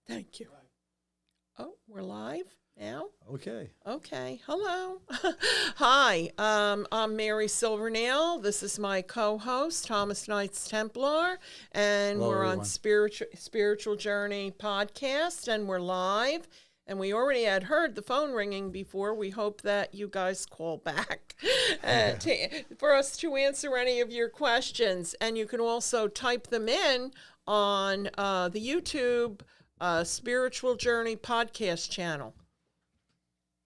Thank you. Oh, we're live now? Okay. Okay. Hello. Hi, I'm Mary Silvernail. This is my co-host, Thomas Knights Templar, and Hello, we're everyone. on Spiritual Journey podcast, and we're live. And we already had heard the phone ringing before. We hope that you guys call back for us to answer any of your questions. And you can also type them in on the YouTube Spiritual Journey podcast channel.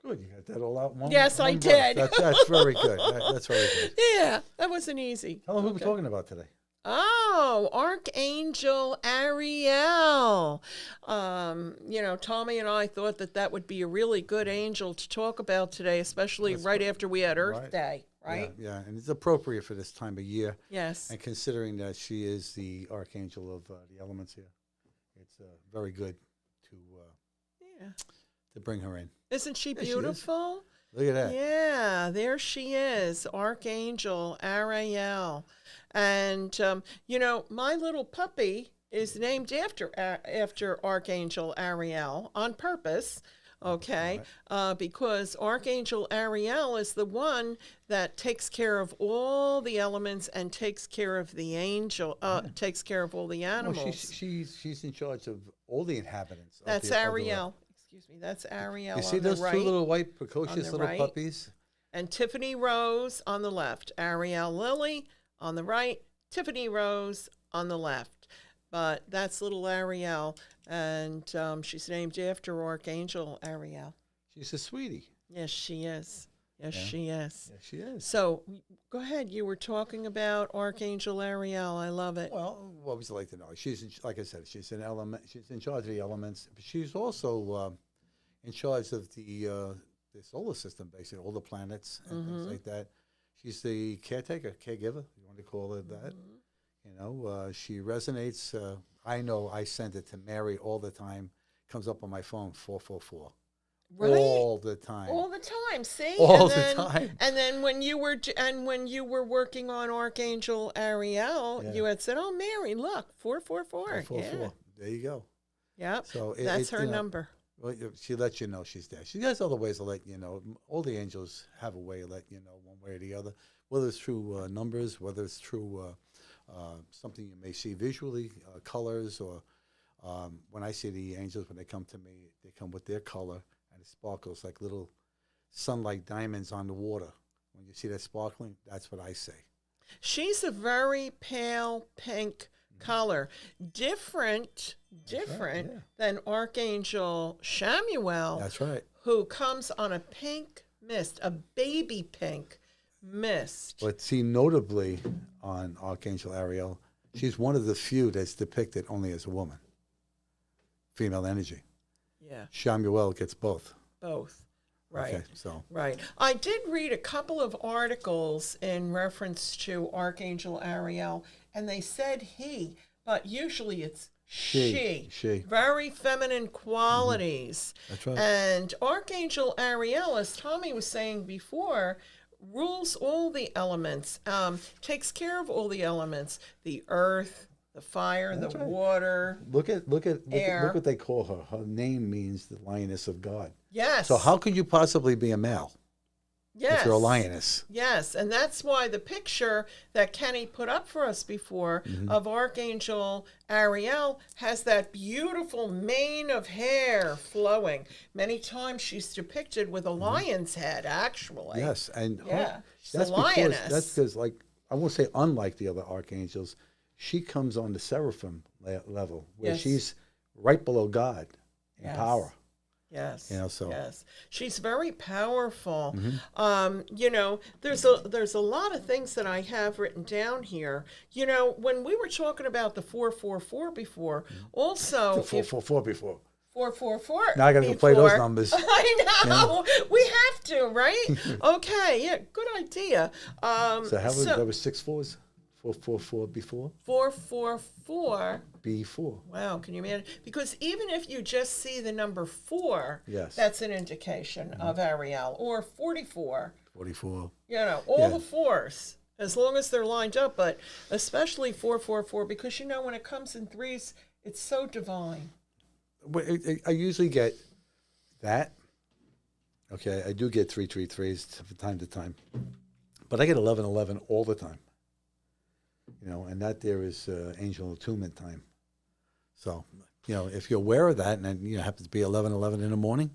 Good. You got that all out in one. Yes, I one did. That's very good. That's very good. Yeah, that wasn't easy. Tell them who we're talking about today. Oh, Archangel Ariel. Tommy and I thought that would be a really good angel to talk about today, especially right after we had Earth Day, right? Yeah, and it's appropriate for this time of year. Yes. And considering that she is the Archangel of the elements here, it's very good to bring her in. Isn't she There she is. beautiful? Look at that. Yeah, there she is, Archangel Ariel. And, my little puppy is named after Archangel Ariel on purpose, okay? Right. Because Archangel Ariel is the one that takes care of all the elements and takes care of the takes care of all the animals. Well, she's in charge of all the inhabitants. That's Ariel. Excuse me, that's Ariel. You see on the those right, two little white precocious little right. puppies? And Tiffany Rose on the left. Ariel Lily on the right. Tiffany Rose on the left. But that's little Ariel, and she's named after Archangel Ariel. She's a sweetie. Yes, she is. Yes, she is. Yes, she is. So, go ahead. You were talking about Archangel Ariel. I love it. Well, what would you like to know? Like I said, she's an element. She's in charge of the elements. But she's also in charge of the solar system, basically, all the planets and things like that. She's the caregiver, you want to call it that. She resonates. I know I send it to Mary all the time. Comes up on my phone, 444. Right? All the time. All the time. See? All the time. And then when you were working on Archangel Ariel, you had said, "Oh, Mary, look, 444." 444. Yeah. There you go. Yep. So that's her number. Well, she lets you know she's there. She has other ways to let you know. All the angels have a way to let you know one way or the other, whether it's through numbers, whether it's through something you may see visually, colors, or when I see the angels, when they come to me, they come with their color, and it sparkles like little sunlight diamonds on the water. When you see that sparkling, that's what I say. She's a very pale pink color, different than Archangel Samuel. That's right. Who comes on a pink mist, a baby pink mist. But see, notably on Archangel Ariel, she's one of the few that's depicted only as a woman. Female energy. Yeah. Samuel gets both. Both. Right. Okay, so. Right. I did read a couple of articles in reference to Archangel Ariel, and they said he, but usually it's she. Very feminine qualities. That's right. And Archangel Ariel, as Tommy was saying before, rules all the elements, takes care of all the elements, the earth, the fire, That's the right. water. Look air. Look what they call her. Her name means the lioness of God. Yes. So how could you possibly be a male if you're a lioness? Yes, and that's why the picture that Kenny put up for us before of Archangel Ariel has that beautiful mane of hair flowing. Many times she's depicted with a lion's head, actually. Yes, and she's a lioness. That's because, like, I won't say unlike the other archangels, she comes on the seraphim level, where she's right below God in power. Yes. So yes, she's very powerful. There's a lot of things that I have written down here. When we were talking about the 444 before, also 444 before. 444. Now I got to play those numbers. I know. Yeah. We have to, right? Okay. Yeah. Good idea. So how was that? Was 6 4s? 444 before? 444. Before. Wow, can you imagine? Because even if you just see the number 4, Yes. that's an indication of Ariel. Or 44. 44. You know, all Yeah. the 4s, as long as they're lined up, but especially 444, because you know when it comes in threes, it's so divine. I usually get that. Okay, I do get 333s from time to time. But I get 1111 all the time. You know, and that there is angel attunement time. So, you know, if you're aware of that and then, you know, happens to be 11:11 in the morning,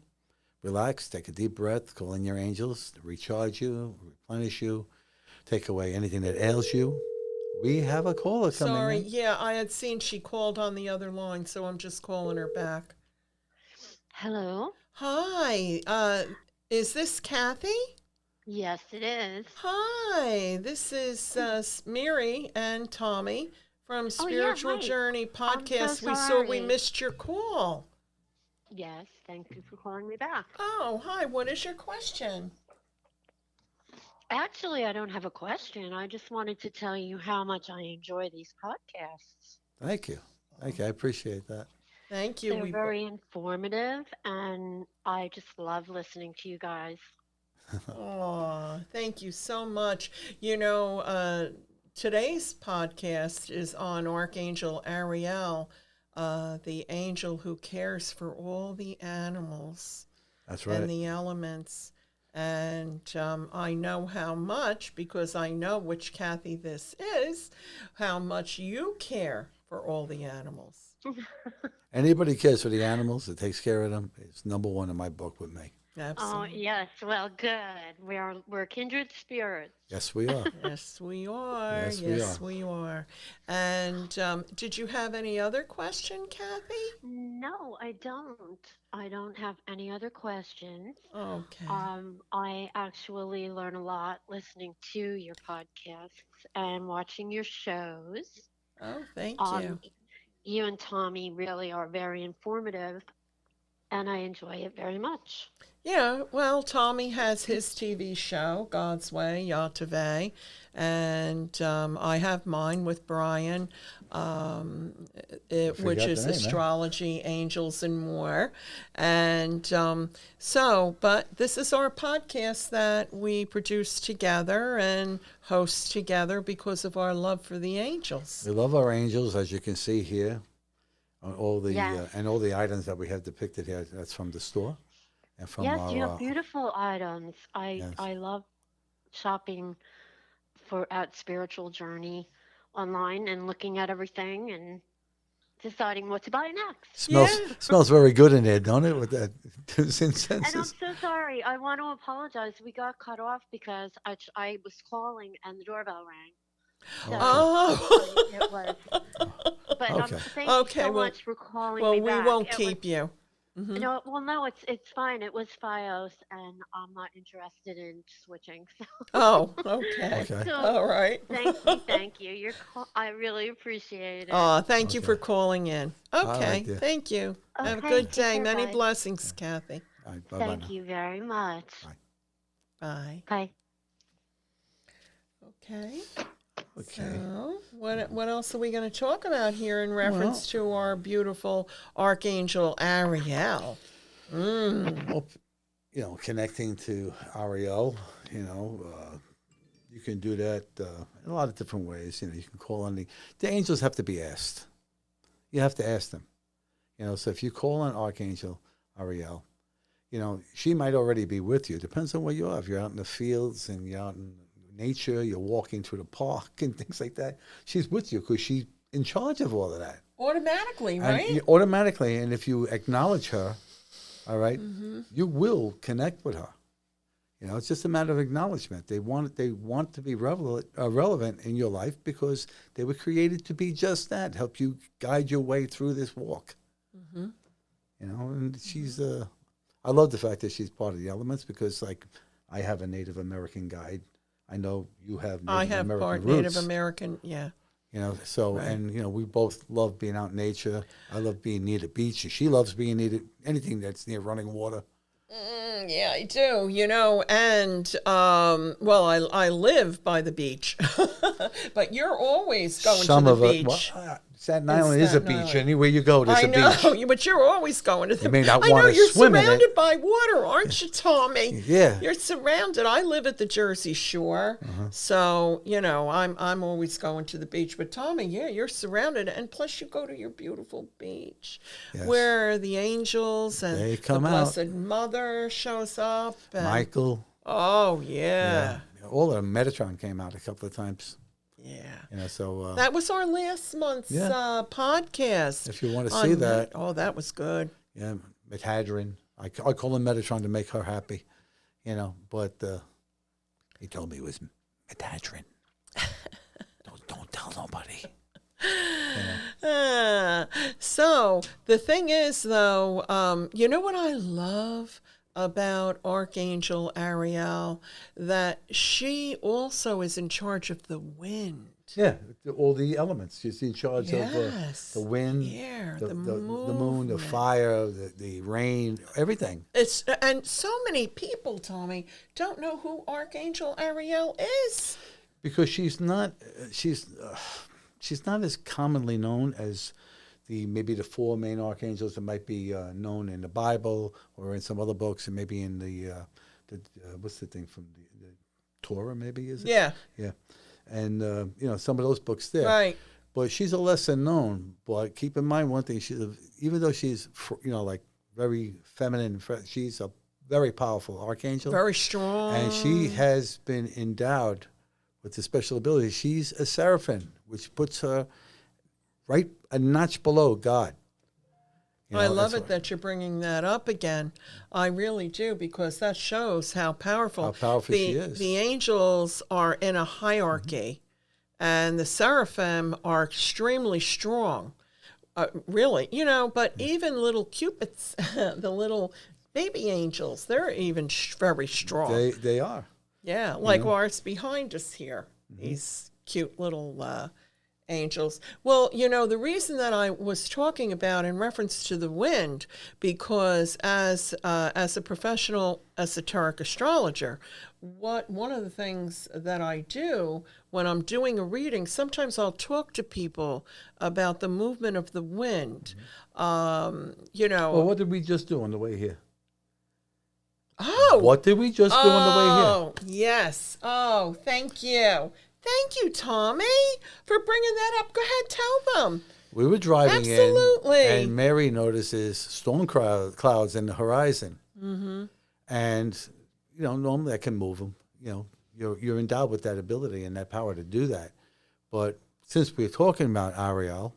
relax, take a deep breath, call in your angels to recharge you, replenish you, take away anything that ails you. We have a caller coming Sorry, in. yeah, I had seen she called on the other line, so I'm just calling her back. Hello. Hi, is this Kathy? Yes, it is. Hi, this is Mary and Tommy from Oh yeah, Spiritual hi. Journey I'm so Podcast. We saw we sorry. missed your call. Yes, thank you for calling me back. Oh, hi, what is your question? Actually, I don't have a question. I just wanted to tell you how much I enjoy these podcasts. Thank you. Thank you. I appreciate that. Thank you. They're very informative, and I just love listening to you guys. Oh, thank you so much. You know, today's podcast is on Archangel Ariel, the angel who cares for all the animals That's and right. the elements. And I know how much, because I know which Kathy this is, how much you care for all the animals. Anybody cares for the animals that takes care of them is number one in my book with me. Oh Absolutely. yes, well, good. We're kindred spirits. Yes, we are. Yes, we are. Yes, we Yes, are. we are. And did you have any other question, Kathy? No, I don't. I don't have any other questions. Okay. I actually learn a lot listening to your podcasts and watching your shows. Oh, thank Um, you. you and Tommy really are very informative, and I enjoy it very much. Yeah, well, Tommy has his TV show, God's Way, Yatave, and I have mine with Brian, which forgot is the name, eh? astrology, angels, and more. And but this is our podcast that we produce together and host together because of our love for the angels. We love our angels, as you can see here, on all the Yes. and all the items that we have depicted here. That's from the store and from Yes, our. you have beautiful items. I Yes. I love shopping for at Spiritual Journey online and looking at everything and deciding what to buy next. Smells Yeah. smells very good in there, don't it? With that those And I'm incenses. so sorry. I want to apologize. We got cut off because I was calling and the doorbell rang. So Oh, it was. But Okay. thank you okay. so Well, much for calling well, me we back. won't It was keep you. no, well, no, it's fine. It was FiOS, and I'm not interested in switching. Oh, okay. Okay. So All right. thank you. I really appreciate it. Oh, thank you Okay. for calling in. right, Okay, dear. thank you. Have a Okay, good take day. care, Many bye. blessings, Kathy. All right, bye-bye Thank now. you very much. Bye. Bye. Okay. Okay. So, what else are we going to talk about here in reference to our beautiful Archangel Ariel? Well, you know, connecting to Ariel, you know, you can do that in a lot of different ways. You know, you can call on the angels have to be asked. You have to ask them. You know, so if you call on Archangel Ariel, you know, she might already be with you. Depends on where you are. If you're out in the fields and you're out in nature, you're walking through the park and things like that, she's with you because she's in charge of all of that. Automatically, And right? automatically, and if you acknowledge her, all right, you will connect with her. You know, it's just a matter of acknowledgement. They want to be relevant in your life because they were created to be just that, help you guide your way through this walk. You know, and she's I love the fact that she's part of the elements because, like, I have a Native American guide. I know you have Native I have American part roots. Native American, yeah. You know, so, Right. and, you know, we both love being out in nature. I love being near the beach. She loves being near anything that's near running water. Yeah, I do, and well, I live by the beach, but you're always going Some to of the it. Well, beach. Staten in Island is a Staten beach. Island. Anywhere you go, there's I a know, beach. but you're always going to the You may not I know wanna you're swim in it. surrounded by water, aren't you, Tommy? Yeah. You're surrounded. I live at the Jersey Shore, so I'm always going to the beach. But Tommy, yeah, you're surrounded, and plus you go to your beautiful beach, Yes. where the angels and They the come out. Blessed Mother shows up. And, Michael. oh yeah, All of Metatron came out a couple of times. yeah. So That was our last month's Yeah. podcast. if you want to on see that, oh, that was good. yeah, Metadrin. I call him Metatron to make her happy, but he told me it was Metadrin. don't tell nobody. So the thing is, though, you know what I love about Archangel Ariel? That she also is in charge of the wind. Yeah, all the elements. She's in charge Yes. of the wind, the air, the the moon, the movement. fire, the rain, everything. And so many people, Tommy, don't know who Archangel Ariel is. Because she's not as commonly known as maybe the four main archangels that might be known in the Bible or in some other books, and maybe in the what's the thing from the Torah, maybe is it? Yeah. Yeah, and some of those books there. Right. But she's a lesser known. But keep in mind one thing: even though she's like very feminine, she's a very powerful archangel, Very strong. and she has been endowed with the special ability. She's a seraphim, which puts her right a notch below God. I love it that you're bringing that up again. I really do, because that shows how powerful, she is. The angels are in a hierarchy, and the seraphim are extremely strong. Really, but even little cupids, the little baby angels, they're even very strong. They are. Yeah, like ours behind us here. These cute little angels. Well, the reason that I was talking about in reference to the wind, because as a professional esoteric astrologer, one of the things that I do when I'm doing a reading, sometimes I'll talk to people about the movement of the wind. Well, what did we just do on the way here? Oh, what did we just do on the way here? Oh, yes. Oh, thank you. Thank you, Tommy, for bringing that up. Go ahead, tell them. We were driving Absolutely. in, and Mary notices storm clouds in the horizon. Mm-hmm. And, normally I can move them. You're endowed with that ability and that power to do that. But since we're talking about Ariel,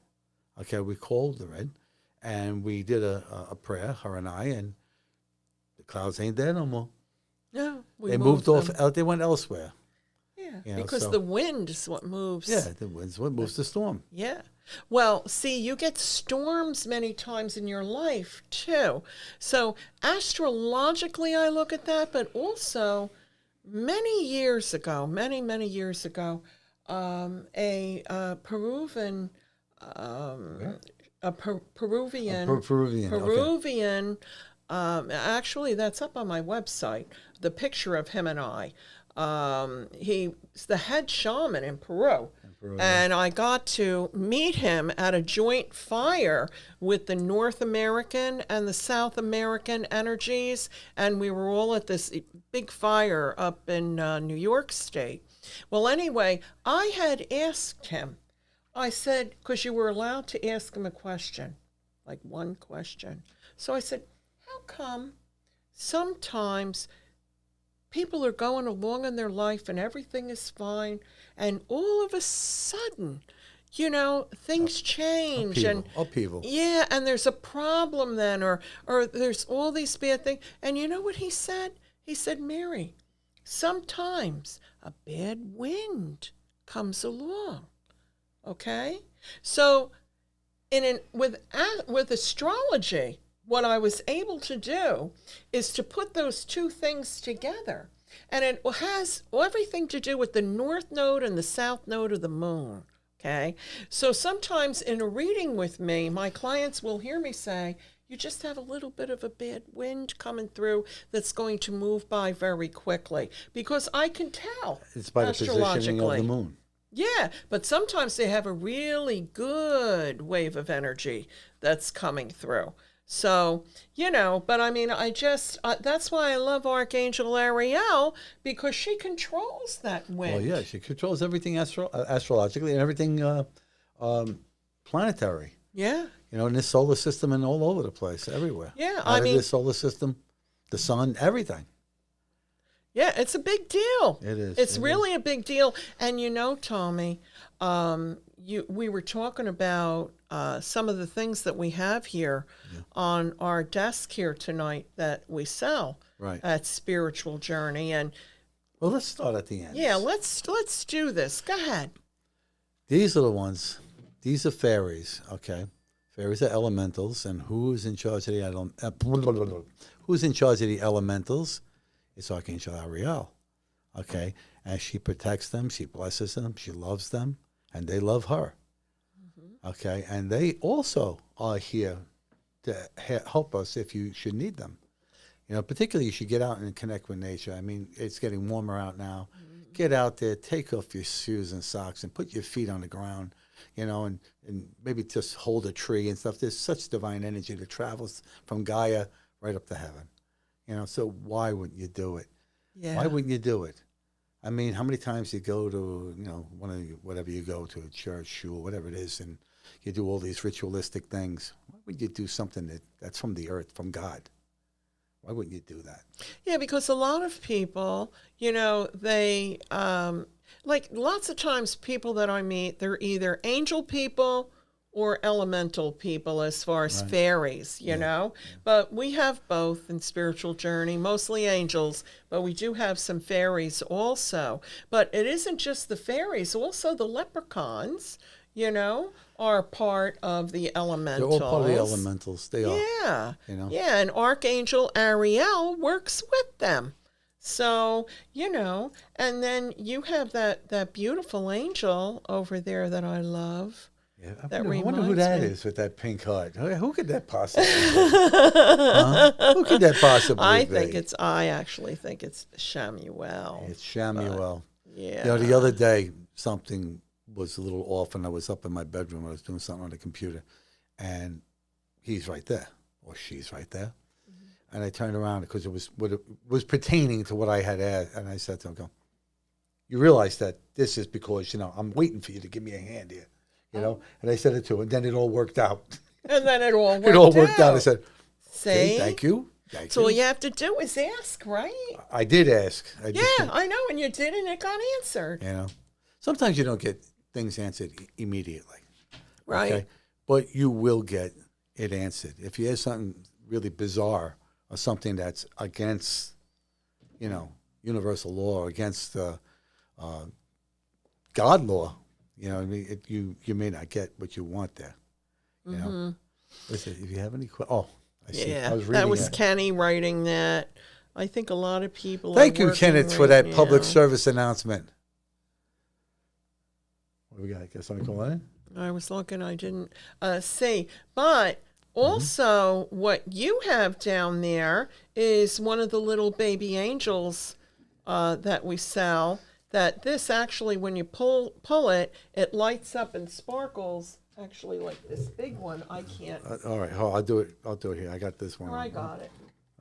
we called her in, and we did a prayer, her and I, and the clouds ain't there no more. No, They moved off. They went elsewhere. Yeah, because the wind is what moves. Yeah, the wind's what moves the storm. Yeah. Well, see, you get storms many times in your life, too. So astrologically, I look at that, but also many years ago, many years ago, a Peruvian, Peruvian, actually, that's up on my website, the picture of him and I. He's the head shaman in Peru. And I got to meet him at a joint fire with the North American and the South American energies. And we were all at this big fire up in New York State. Well, anyway, I had asked him, I said, because you were allowed to ask him a question, like one question. So I said, how come sometimes people are going along in their life and everything is fine, and all of a sudden, things change upheaval. Yeah, and there's a problem then, or there's all these bad things. And you know what he said? He said, Mary, sometimes a bad wind comes along. Okay? So with astrology, what I was able to do is to put those two things together. And it has everything to do with the north node and the south node of the moon. Okay? So sometimes in a reading with me, my clients will hear me say, you just have a little bit of a bad wind coming through that's going to move by very quickly, because I can tell It's by the positioning of the astrologically. moon. Yeah, but sometimes they have a really good wave of energy that's coming through. So, but I mean, that's why I love Archangel Ariel, because she controls that wind. Well, yeah, she controls everything astrologically and everything planetary. Yeah. In this solar system and all over the place, everywhere. Yeah, Out of this solar system, the sun, everything. Yeah, it's a big deal. It is. It's really a big deal. And Tommy, we were talking about some of the things that we have here on our desk here tonight that we sell at Spiritual Journey. And well, let's start at the end. yeah, let's do this. Go ahead. These are the ones. These are fairies. Okay, fairies are elementals, and who's in charge of the elementals? It's Archangel Ariel. Okay, and she protects them, she blesses them, she loves them, and they love her. Okay, and they also are here to help us if you should need them. Particularly you should get out and connect with nature. I mean, it's getting warmer out now. Get out there, take off your shoes and socks, and put your feet on the ground, and maybe just hold a tree and stuff. There's such divine energy that travels from Gaia right up to heaven. So why wouldn't you do it? Yeah. Why wouldn't you do it? I mean, how many times you go to, whatever you go to, a church, shul, whatever it is, and you do all these ritualistic things. Why would you do something that's from the earth, from God? Why wouldn't you do that? Yeah, because a lot of people, they, like lots of times people that I meet, they're either angel people or elemental people as far as fairies, you know. But we have both in Spiritual Journey, mostly angels, but we do have some fairies also. But it isn't just the fairies, also the leprechauns, are part of the elementals. They're all part of the elementals. They are. Yeah. Yeah, and Archangel Ariel works with them. So, and then you have that beautiful angel over there that I love. Yeah, I wonder who that is with that pink heart. Who could that possibly be? Who could that possibly be? I actually think it's Shamuel. It's Shamuel. Yeah. The other day, something was a little off, and I was up in my bedroom. I was doing something on the computer, and he's right there, or she's right there. And I turned around because it was pertaining to what I had asked, and I said to him, "You realize that this is because, I'm waiting for you to give me a hand here. And I said it to him, and then it all worked out. And then it all worked out. It all worked out. I said, see? Okay, thank you. So all you have to do is ask, right? I did ask. I know, and you did, and it got answered. Sometimes you don't get things answered immediately. Right. Okay? But you will get it answered. If you have something really bizarre or something that's against, universal law or against God law, you may not get what you want there. Listen, if you have any questions, I see. Yeah, I was reading that was Kenny writing that. I think a lot of people. Thank you, Kenneth, for that public service announcement. What do we got? Got something going on? I was looking. I didn't see, but also what you have down there is one of the little baby angels that we sell. That this actually, when you pull it, it lights up and sparkles. Actually, like this big one, I can't. All right, I'll do it. I'll do it here. I got this one. I got it.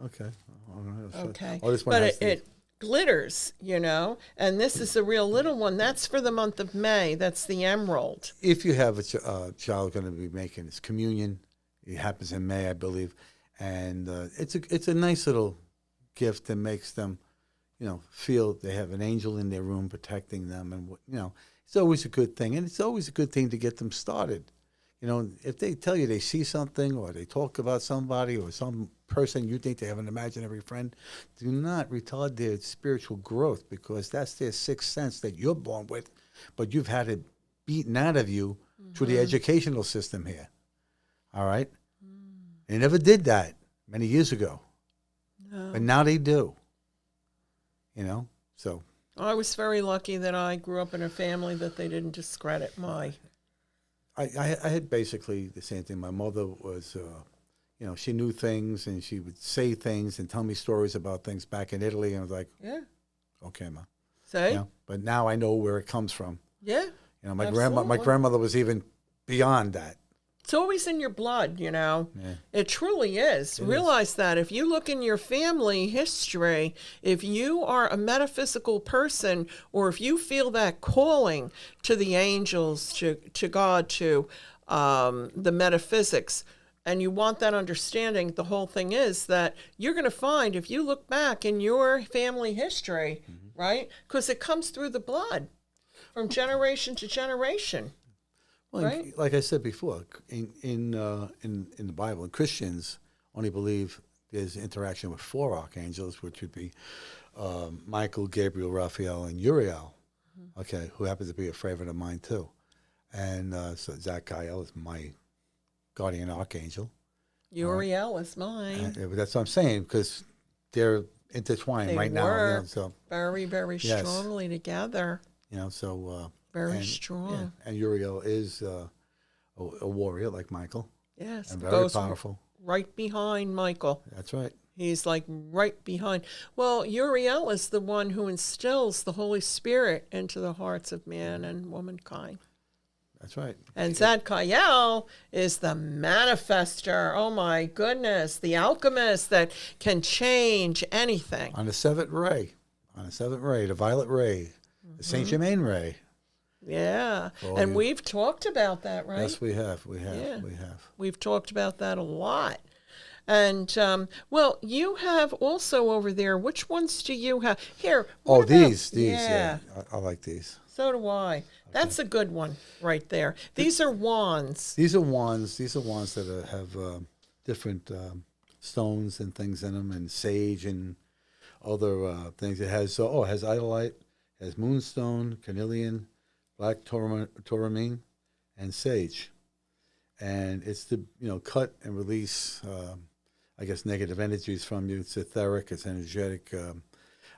Okay. All right. Okay. This one but it glitters, and this is a real little one. That's for the month of May. That's the emerald. If you have a child going to be making his communion, it happens in May, I believe, and it's a nice little gift that makes them, feel they have an angel in their room protecting them, and it's always a good thing, and it's always a good thing to get them started. If they tell you they see something, or they talk about somebody or some person you think they have an imaginary friend, do not retard their spiritual growth, because that's their sixth sense that you're born with, but you've had it beaten out of you through the educational system here. All right? They never did that many years ago, but now they do. So I was very lucky that I grew up in a family that they didn't discredit my. I had basically the same thing. My mother was, she knew things, and she would say things and tell me stories about things back in Italy. And I was like, Yeah. okay, Ma. See? But now I know where it comes from. Yeah. My Absolutely. grandmother was even beyond that. It's always in your blood, Yeah. It truly is. Realize that if you look in your family history, if you are a metaphysical person, or if you feel that calling to the angels, to God, to the metaphysics, and you want that understanding, the whole thing is that you're going to find, if you look back in your family history, right? Because it comes through the blood from generation to generation. Well, Right. like I said before, in the Bible, Christians only believe there's interaction with 4 archangels, which would be Michael, Gabriel, Raphael, and Uriel. Okay, who happens to be a favorite of mine too, and so Zachiel is my guardian archangel. Uriel is mine. That's what I'm saying, because they're intertwined They right now. were So very, very Yes. strongly together. so Very and, strong. and Uriel is a warrior like Michael, Yes. and very Goes powerful. right behind Michael. That's right. He's like right behind. Well, Uriel is the one who instills the Holy Spirit into the hearts of man and womankind. That's right. And Zadkiel is the manifester. Oh my goodness. The alchemist that can change anything. On the 7th ray, the violet ray, the Saint Germain ray. Yeah. For all And you- we've talked about that, right? Yes, we have. Yeah. We have. We've talked about that a lot. And, well, you have also over there, which ones do you have? Here. Oh, what about- these. Yeah. I like these. So do I. That's a good one right there. These are wands. These are wands. These are wands that have different stones and things in them, and sage and other things. It has it has iodolite, has moonstone, carnelian, black tourmaline, and sage. And it's to cut and release, I guess, negative energies from you. It's etheric. It's energetic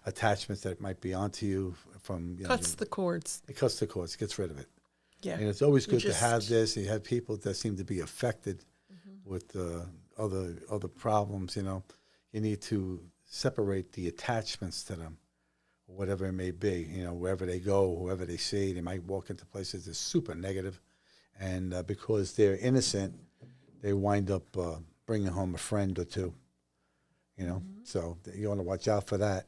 attachments that might be onto you from Cuts the cords. It cuts the cords, gets rid of it. Yeah. And it's always You good to just- have this. You have people that seem to be affected with other problems. You need to separate the attachments to them, whatever it may be. Wherever they go, whoever they see, they might walk into places that's super negative, and because they're innocent, they wind up bringing home a friend or two. So you want to watch out for that.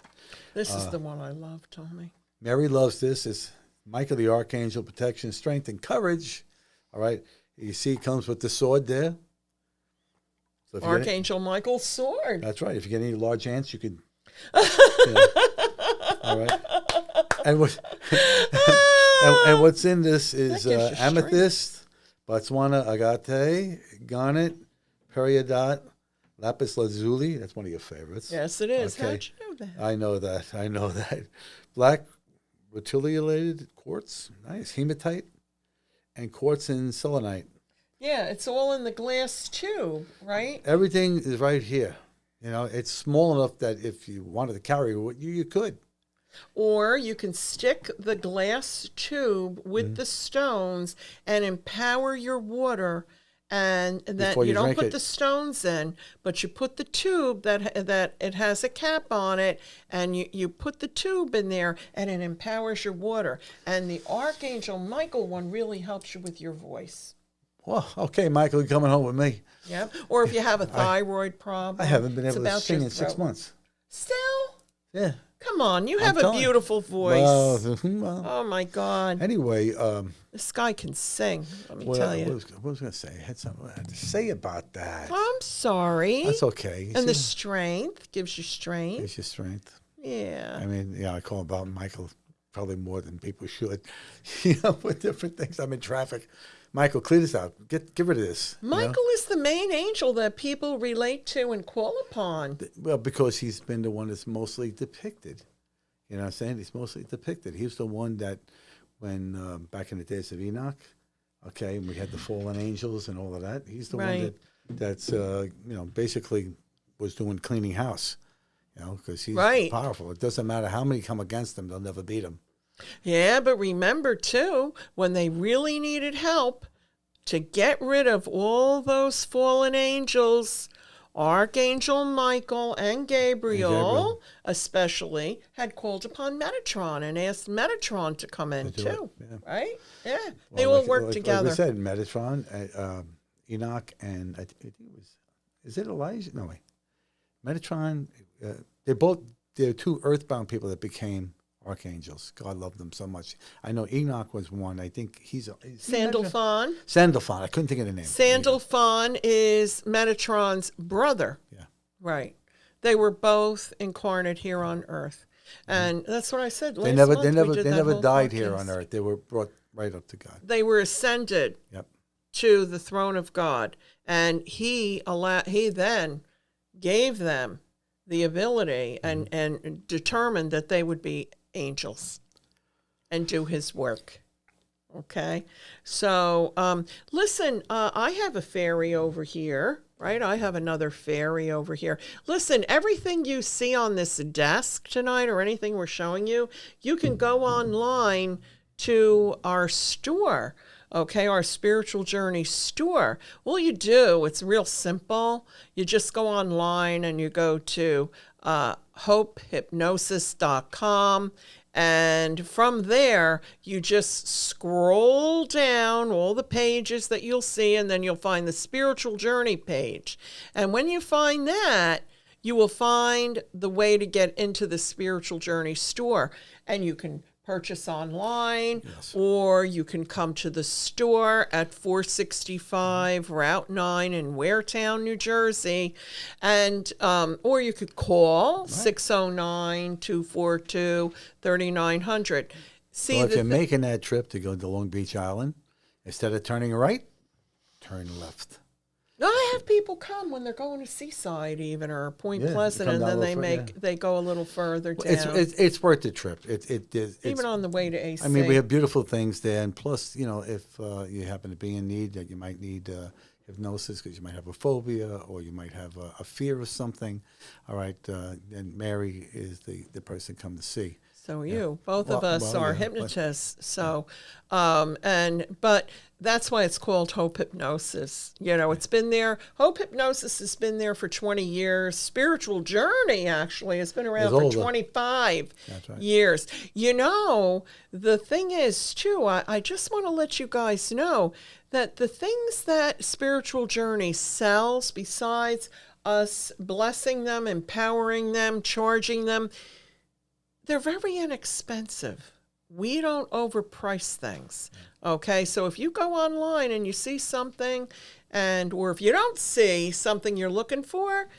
This is the one I love, Tommy. Mary loves this. It's Michael the Archangel, protection, strength, and courage. All right. You see, it comes with the sword there. So if you get Archangel Michael's sword. that's right. If you get any large ants, you could. All right. And and what's in this is That gives you amethyst, Botswana agate, garnet, peridot, lapis lazuli. That's one of your favorites. Yes, it is. Okay. How'd you know that? I know that. Black rutilated quartz, nice. Hematite, and quartz and selenite. Yeah, it's all in the glass tube, right? Everything is right here. It's small enough that if you wanted to carry it, you could. Or you can stick the glass tube with the stones and empower your water, and that Before you you don't drink put it. the stones in, but you put the tube that it has a cap on it, and you put the tube in there, and it empowers your water. And the Archangel Michael one really helps you with your voice. Well, okay, Michael, you're coming home with me. Yep. Or if you have a thyroid problem. I haven't been it's able to about sing your in 6 throat. months. Still? Yeah. Come on, you have a telling you. beautiful voice. Well, Oh my God. anyway, This guy can sing, let me what tell I you. was going to say? I had something I had to say about that. I'm sorry. That's okay. And the See, strength gives you strength. it's your strength. Yeah. I mean, I call about Michael probably more than people should. With different things. I'm in traffic. Michael, clear this out. Get rid of this. Michael is the main angel that people relate to and call upon. Well, because he's been the one that's mostly depicted. You know what I'm saying? He's mostly depicted. He was the one that, when back in the days of Enoch, okay, and we had the fallen angels and all of that. He's the Right. one that's basically was doing cleaning house. Because he's Right. powerful. It doesn't matter how many come against him; they'll never beat him. Yeah, but remember too, when they really needed help to get rid of all those fallen angels, Archangel Michael and Gabriel, especially, had called upon Metatron and asked Metatron to come in too. Right? Yeah. They all work together. Like we said, Metatron, Enoch, and I think it was, is it Elijah? No, wait. Metatron, they're two earthbound people that became archangels. God loved them so much. I know Enoch was one. I think he's Sandalphon. Sandalphon. I couldn't think of the name. Sandalphon is Metatron's brother. Yeah. Right. They were both incarnate here on Earth. And that's what I said. They never died here on Earth. They were brought right up to God. They were ascended to the throne of God. And he then gave them the ability and determined that they would be angels and do his work. Okay. So, listen, I have a fairy over here, right? I have another fairy over here. Listen, everything you see on this desk tonight or anything we're showing you, you can go online to our store. Okay, our Spiritual Journey store. All you do, it's real simple. You just go online and you go to hopehypnosis.com. And from there, you just scroll down all the pages that you'll see, and then you'll find the Spiritual Journey page. And when you find that, you will find the way to get into the Spiritual Journey store. And you can purchase online, or you can come to the store at 465 Route 9 in Waretown, New Jersey, and or you could call 609-242-3900. See, so if you're making that trip to go to Long Beach Island, instead of turning right, turn left. No, I have people come when they're going to Seaside, even, or Point Pleasant, and then they go a little further down. It's worth the trip. Even on the way to AC. I mean, we have beautiful things there, and plus, if you happen to be in need, that you might need hypnosis because you might have a phobia or you might have a fear of something. All right, and Mary is the person come to see. So both of us are hypnotists. So, but that's why it's called Hope Hypnosis. It's been there. Hope Hypnosis has been there for 20 years. Spiritual Journey actually has been around for 25 years. The thing is too, I just want to let you guys know that the things that Spiritual Journey sells, besides us blessing them, empowering them, charging them, they're very inexpensive. We don't overprice things. Okay, so if you go online and you see something, or if you don't see something you're looking for,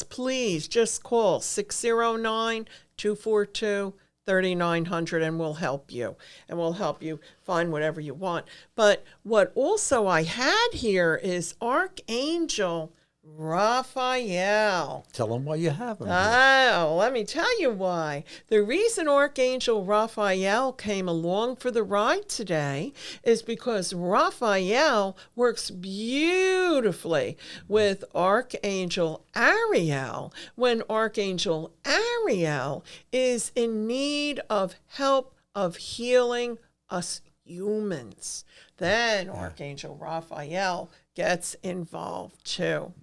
please call 609-242-3900 and we'll help you. And we'll help you find whatever you want. But what also I had here is Archangel Raphael. Tell them why you have him. Let me tell you why. The reason Archangel Raphael came along for the ride today is because Raphael works beautifully with Archangel Ariel when Archangel Ariel is in need of help of healing us humans. Then Archangel Raphael gets involed too.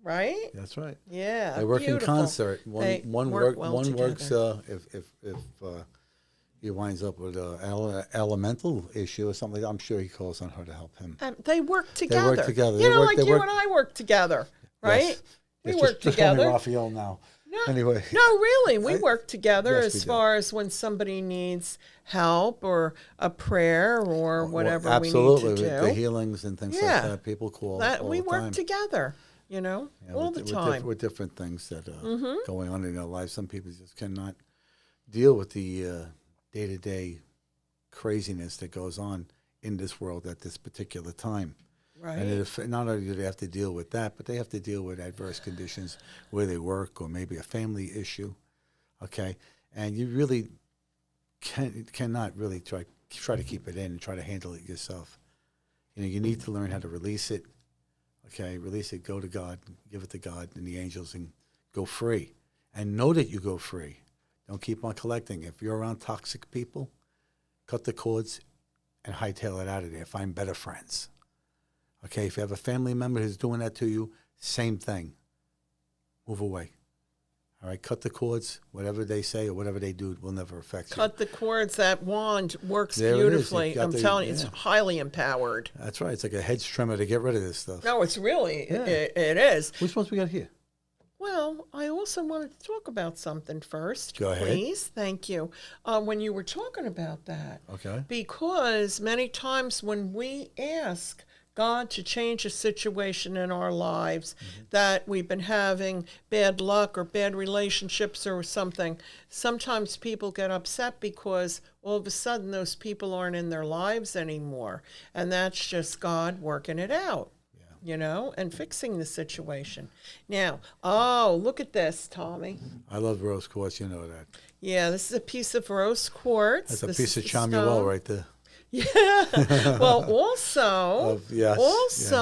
Right? That's right. Yeah. They work in concert. One works if he winds up with an elemental issue or something. I'm sure he calls on her to help him. They work together. They work together. You and I work together, right? Yes. We work together. Just Raphael now. No, anyway. No, really. We work together as far as when somebody needs help or a prayer or whatever we need to do. Absolutely. The healings and things like that. People call all we the work time. Together, all the time. With different things that are going on in their lives. Some people just cannot deal with the day-to-day craziness that goes on in this world at this particular time. Right. And not only do they have to deal with that, but they have to deal with adverse conditions where they work or maybe a family issue, okay? And you really cannot really try to keep it in and try to handle it yourself. You need to learn how to release it, okay? Release it, go to God, give it to God and the angels and go free. And know that you go free. Don't keep on collecting. If you're around toxic people, cut the cords and hightail it out of there. Find better friends. Okay, if you have a family member who's doing that to you, same thing. move away. All right, cut the cords. Whatever they say or whatever they do will never affect you. Cut the cords. That wand works There it is. beautifully. You've got I'm the- telling you, it's yeah. highly empowered. That's right. It's like a hedge trimmer to get rid of this stuff. No, it's really, Yeah. it is. Which ones we got here? Well, I also wanted to talk about something first. Go ahead. Please. Thank you. When you were talking about that. Okay. Because many times when we ask God to change a situation in our lives, that we've been having bad luck or bad relationships or something, sometimes people get upset because all of a sudden those people aren't in their lives anymore. And that's just God working it out. You know, and fixing the situation. Now, look at this, Tommy. I love rose quartz. You know that. Yeah, this is a piece of rose quartz. That's a This piece is of the Chamuel stone. right there. Yeah. Well, also, Yes,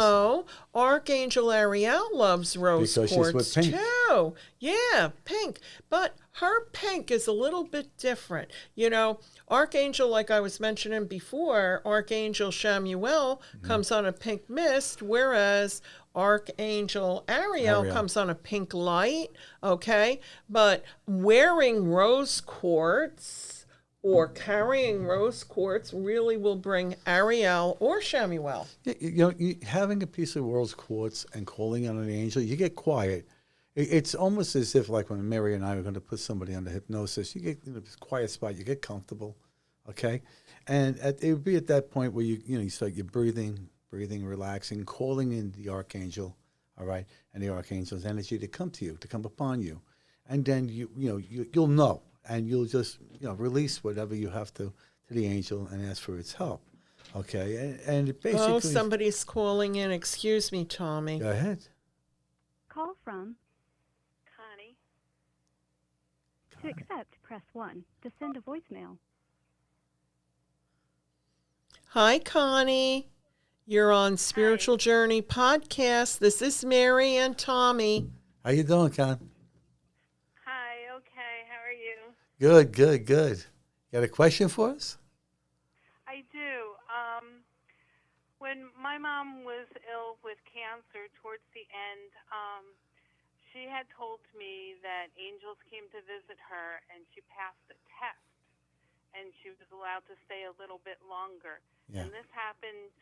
Archangel Ariel loves rose Because she's quartz with pink. too. Yeah, pink. But her pink is a little bit different. You know, Archangel, like I was mentioning before, Archangel Chamuel comes on a pink mist, whereas Archangel Ariel comes on a pink light. Okay, but wearing rose quartz or carrying rose quartz really will bring Ariel or Chamuel. Having a piece of rose quartz and calling on an angel, you get quiet. It's almost as if, like when Mary and I were going to put somebody under hypnosis, you get this quiet spot, you get comfortable, okay? And it would be at that point where you start your breathing, relaxing, calling in the archangel, all right, and the archangel's energy to come to you, to come upon you, and then you'll know. And you'll just, release whatever you have to the angel and ask for its help. Okay? And it basically... Oh, somebody's calling in. Excuse me, Tommy. Go ahead. Call from Connie. To accept, press 1. To send a voicemail. Hi, Connie. You're on Spiritual Journey Podcast. This is Mary and Tommy. How you doing, Con? Hi, okay. How are you? Good. Got a question for us? I do. When my mom was ill with cancer towards the end, she had told me that angels came to visit her and she passed a test and she was allowed to stay a little bit longer. Yeah. And this happened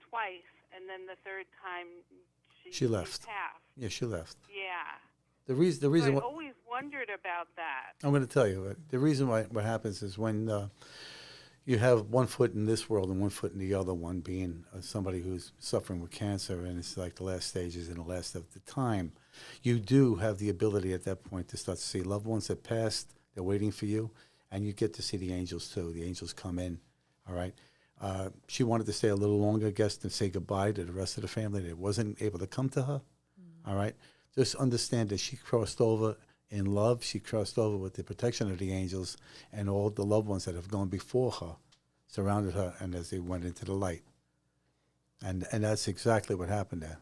twice, and then the third time She left. passed. Yeah, she left. Yeah. The reason So I why, always wondered about that. I'm going to tell you, the reason why what happens is when you have one foot in this world and one foot in the other one, being somebody who's suffering with cancer, and it's like the last stages and the last of the time, you do have the ability at that point to start to see loved ones that passed, they're waiting for you, and you get to see the angels too. The angels come in, all right? She wanted to stay a little longer, I guess, to say goodbye to the rest of the family that wasn't able to come to her, all right? Just understand that she crossed over in love. She crossed over with the protection of the angels and all the loved ones that have gone before her, surrounded her, and as they went into the light. And that's exactly what happened there.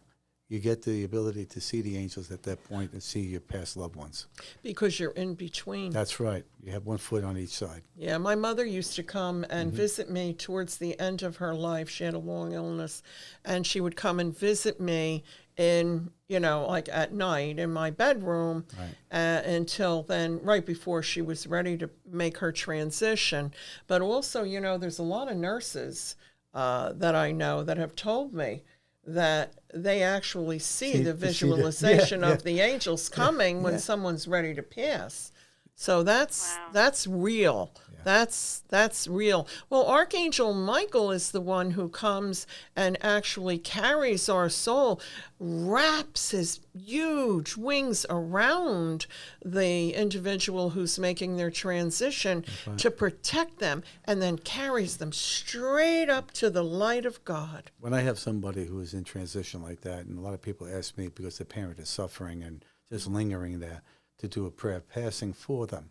You get the ability to see the angels at that point and see your past loved ones. Because you're in between. That's right. You have one foot on each side. Yeah, my mother used to come and visit me towards the end of her life. She had a long illness, and she would come and visit me in, like at night in my bedroom until then, right before she was ready to make her transition. But also, there's a lot of nurses that I know that have told me that they actually see the visualization of the angels coming when someone's ready to pass. So that's real. Yeah. That's real. Well, Archangel Michael is the one who comes and actually carries our soul, wraps his huge wings around the individual who's making their transition to protect them, and then carries them straight up to the light of God. When I have somebody who is in transition like that, and a lot of people ask me because the parent is suffering and just lingering there, to do a prayer passing for them.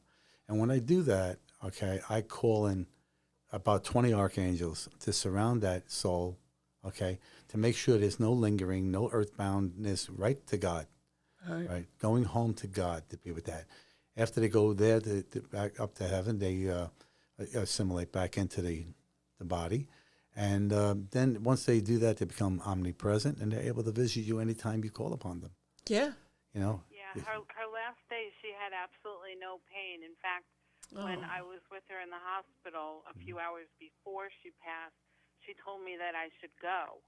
And when I do that, I call in about 20 archangels to surround that soul, to make sure there's no lingering, no earthboundness, right to God, right? Going home to God to be with that. After they go there, to back up to heaven, they assimilate back into the body. And then once they do that, they become omnipresent, and they're able to visit you anytime you call upon them. Yeah. Yeah. Yeah, her last day, she had absolutely no pain. In fact, when I was with her in the hospital a few hours before she passed, she told me that I should go.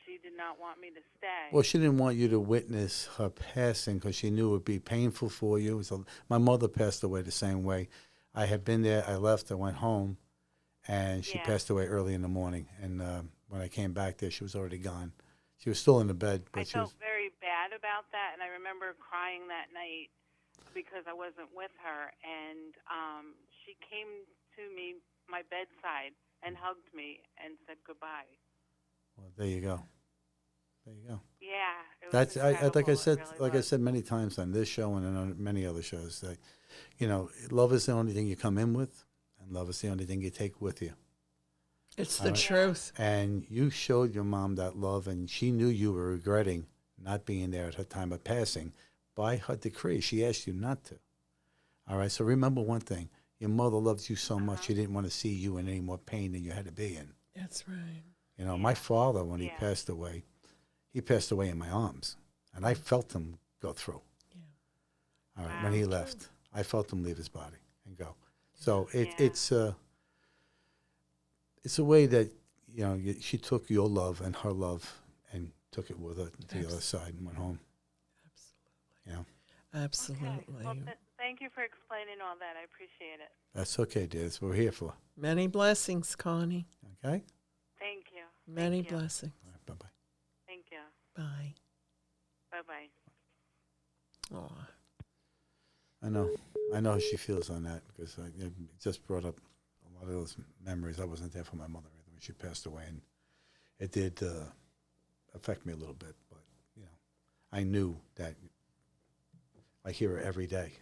She did not want me to stay. Well, she didn't want you to witness her passing because she knew it would be painful for you. So my mother passed away the same way. I had been there. I left. I went home, and she passed away early in the morning. And when I came back there, she was already gone. She was still in the bed. But I felt very bad about that, and I remember crying that night because I wasn't with her. And she came to me, my bedside, and hugged me and said goodbye. Well, there you go. There you go. Yeah, it was That's like I said, really I said many times on this show and on many other shows that, love is the only thing you come in with, and love is the only thing you take with you. It's the truth. And you showed your mom that love, and she knew you were regretting not being there at her time of passing. By her decree, she asked you not to. All right. So remember one thing: your mother loves you so much, she didn't want to see you in any more pain than you had to be in. That's right. My father, when he passed away in my arms, and I felt him go through. Yeah. All right. When he left, I felt him leave his body and go. So it's a way that she took your love and her love and took it with her to the other side and went home. Absolutely. Absolutely. Okay. Well, thank you for explaining all that. I appreciate it. That's okay, dear. That's what we're here for. Many blessings, Connie. Okay. Thank you. Many blessings. All right, bye-bye. Thank you. Bye. Bye-bye. Aw. I know how she feels on that because it just brought up a lot of those memories. I wasn't there for my mother either when she passed away, and it did affect me a little bit. But I knew that I hear her every day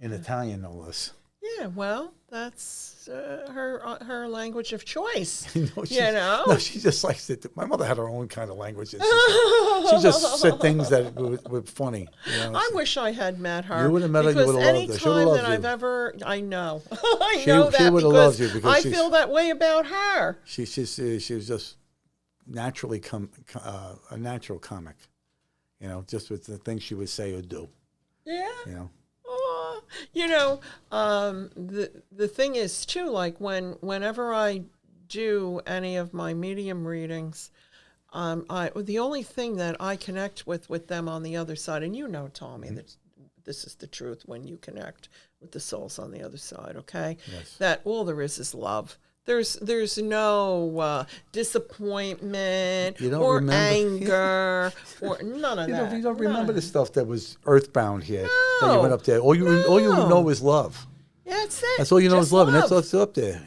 in Italian, no less. Yeah, well, that's her language of choice. No, she just likes it. My mother had her own kind of language. She just said things that were funny. I wish I had met her. You would have met her. You would have loved her. She would have loved you. I know, She would have loved you because I feel that way about her. She was just naturally a natural comic. Just with the things she would say or do. Yeah. The thing is too, like whenever I do any of my medium readings, the only thing that I connect with them on the other side, and Tommy, that this is the truth when you connect with the souls on the other side, okay? Yes. That all there is love. There's no disappointment or anger or none of that. You don't remember the stuff that was earthbound here that you No. went up there. All you know is love. Yeah, that's it. That's all you know Just is love, and that's what's up there.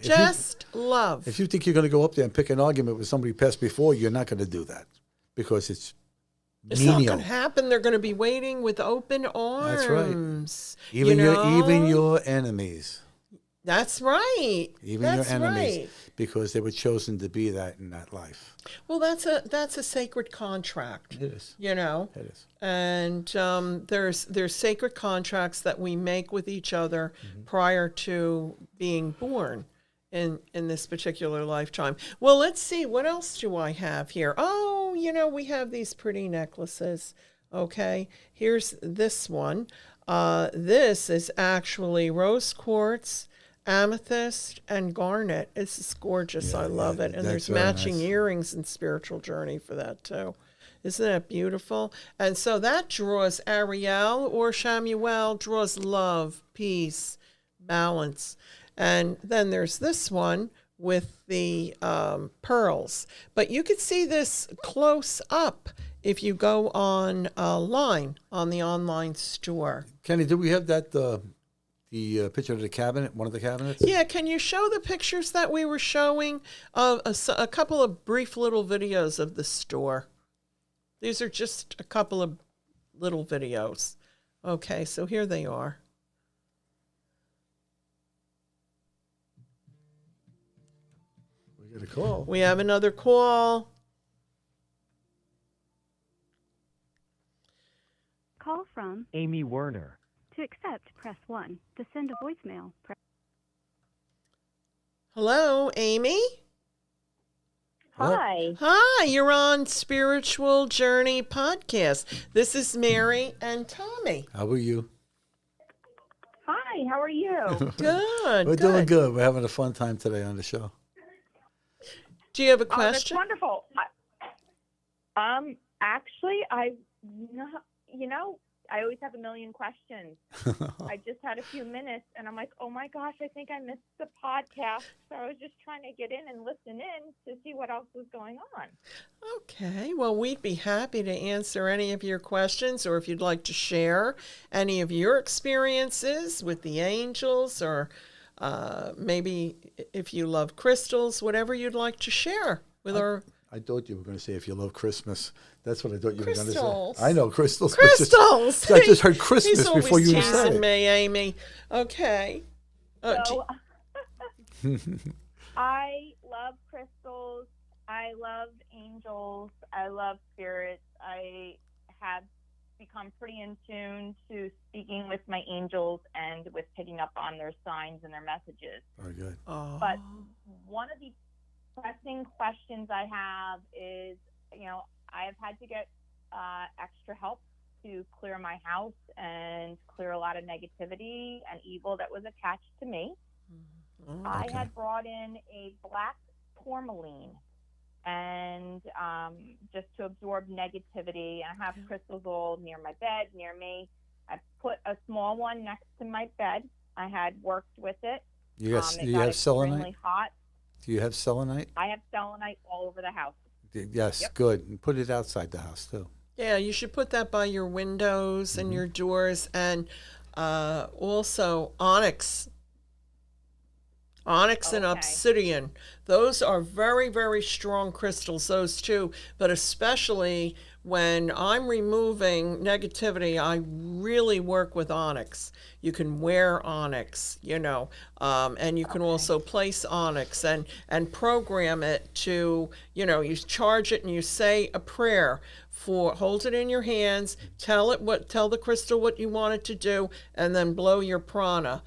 Love. If you think you're going to go up there and pick an argument with somebody who passed before, you're not going to do that because it's not menial. going to happen. They're going to be waiting with open arms. That's right. Even your enemies. That's right. Even your enemies, because they were chosen to be that in that life. Well, that's a sacred contract. It is. It is. And there's sacred contracts that we make with each other prior to being born in this particular lifetime. Well, let's see. What else do I have here? Oh, we have these pretty necklaces. Okay. Here's this one. This is actually rose quartz, amethyst, and garnet. This is gorgeous. I love it. And there's matching earrings in Spiritual Journey for that too. Isn't that beautiful? And so that draws Ariel or Shamuel, draws love, peace, balance. And then there's this one with the pearls. But you could see this close up if you go online on the online store. Kenny, do we have that the picture of the cabinet, one of the cabinets? Yeah, can you show the pictures that we were showing? A couple of brief little videos of the store. These are just a couple of little videos. Okay, so here they are. We got a call. We have another call. Call from Amy Werner. To accept, press 1. To send a voicemail, press... Hello, Amy? Hi. Hi, you're on Spiritual Journey Podcast. This is Mary and Tommy. How are you? Hi, how are you? Good. We're doing good. We're having a fun time today on the show. Do you have a Oh, that's question? wonderful. Actually, I always have a million questions. I just had a few minutes, and I'm like, oh my gosh, I think I missed the podcast. So I was just trying to get in and listen in to see what else was going on. Okay. Well, we'd be happy to answer any of your questions, or if you'd like to share any of your experiences with the angels, or maybe if you love crystals, whatever you'd like to share with our I thought you were going to say if you love Christmas. That's what I thought you were going to Crystals. say. I know crystals. but crystals. I just heard Christmas He's before you always said teasing it. me, Amy. Okay. So I love crystals. I love angels. I love spirits. I have become pretty in tune to speaking with my angels and with picking up on their signs and their messages. Very good. Oh. But one of the pressing questions I have is, I have had to get extra help to clear my house and clear a lot of negativity and evil that was attached to me. I had brought in a black tourmaline and just to absorb negativity. And I have crystals all near my bed, near me. I put a small one next to my bed. I had worked with it. You have extremely selenite? hot. Do you have selenite? I have selenite all over the house. Yes, Yep. good. And put it outside the house, too. Yeah, you should put that by your windows and your doors, and also onyx. Onyx and Okay. obsidian. Those are very, very strong crystals, those two. But especially when I'm removing negativity, I really work with onyx. You can wear onyx, and you can also place onyx and program it to, you charge it and you say a prayer hold it in your hands, tell the crystal what you want it to do, and then blow your prana,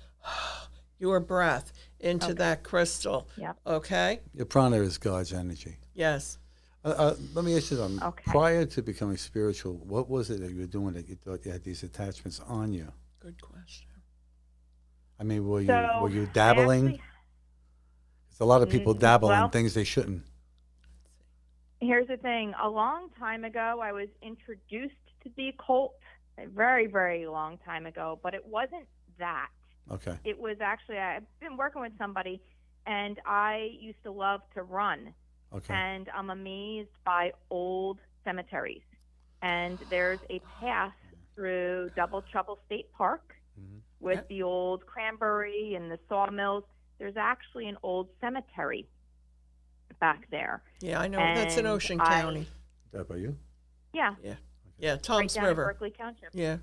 your breath, into that crystal. Yep. Okay? Your prana is God's energy. Yes. Let me ask you something. Okay. Prior to becoming spiritual, what was it that you were doing that you thought you had these attachments on you? Good question. I mean, were So, you dabbling? actually- There's a lot of people dabble well- in things they shouldn't. Here's the thing. A long time ago, I was introduced to the occult, a very, very long time ago, but it wasn't that. Okay. It was actually, I've been working with somebody, and I used to love to run. Okay. And I'm amazed by old cemeteries. And there's a path through Double Trouble State Park with the old cranberry and the sawmills. There's actually an old cemetery back there. Yeah, I know. That's in And Ocean I- County. Is that by you? Yeah, Yeah, right Tom's down in River. Berkeley Township. Yeah.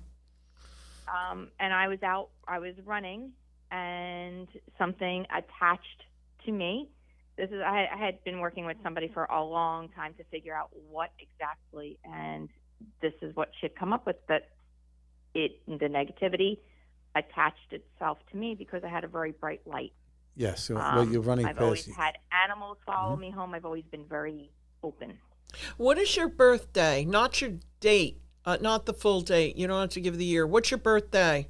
And I was running, and something attached to me. I had been working with somebody for a long time to figure out what exactly, and this is what she had come up with, that the negativity attached itself to me because I had a very bright light. Yes. So, well, you're running I've past. always had animals follow me home. I've always been very open. What is your birthday? Not your date. Not the full date. You don't have to give the year. What's your birthday?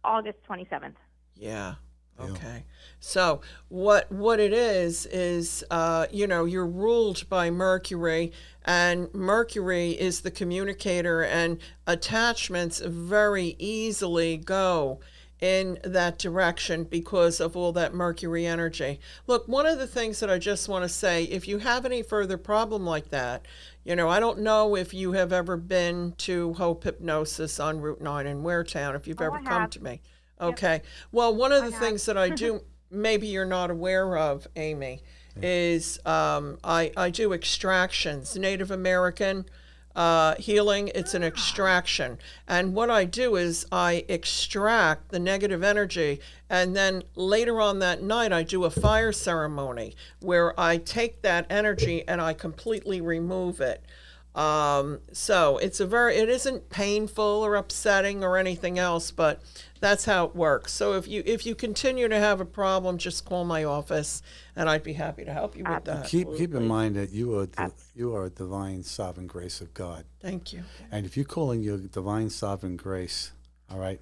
August 27th. Yeah. Yeah. Okay. So what it is you're ruled by Mercury, and Mercury is the communicator, and attachments very easily go in that direction because of all that Mercury energy. Look, one of the things that I just want to say, if you have any further problem like that, I don't know if you have ever been to Hope Hypnosis on Route 9 in Waretown, if you've ever I come have. to me. Okay. Well, one of the have. things that I do, maybe you're not aware of, Amy, is I do extractions, Native American healing. It's an extraction. And what I do is I extract the negative energy, and then later on that night I do a fire ceremony where I take that energy and I completely remove it. So it isn't painful or upsetting or anything else, but that's how it works. So if you continue to have a problem, just call my office, and I'd be happy to help you with that. Keep in mind that you are a divine sovereign grace of God. Thank you. And if you call in your divine sovereign grace, all right,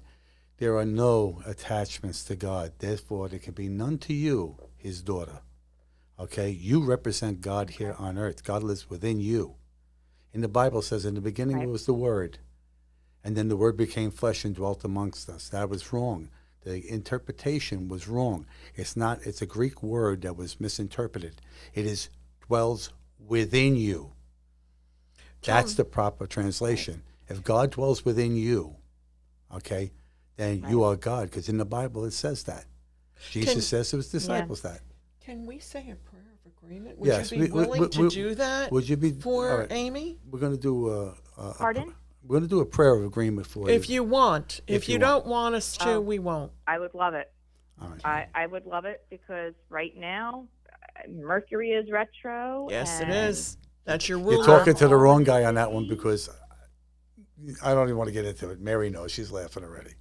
there are no attachments to God. Therefore, there can be none to you, his daughter. Okay? You represent God here on earth. God lives within you. In the Bible says, in the beginning was the Word. And then the Word became flesh and dwelt amongst us. That was wrong. The interpretation was wrong. It's a Greek word that was misinterpreted. It is dwells within you. That's the proper translation. If God dwells within you, okay, then you are God, because in the Bible it says that. Jesus says to his disciples that. Can we say a prayer of agreement? Would Yes, you be willing to do that? Would you be for all right. Amy? We're going to do Pardon? we're going to do a prayer of agreement for you. If you want. If you don't want us to, we won't. I would love it. All right. I would love it because right now, Mercury is retro. Yes, and it is. That's your ruler. You're talking to the wrong guy on that one, because I don't even want to get into it. Mary knows. She's laughing already.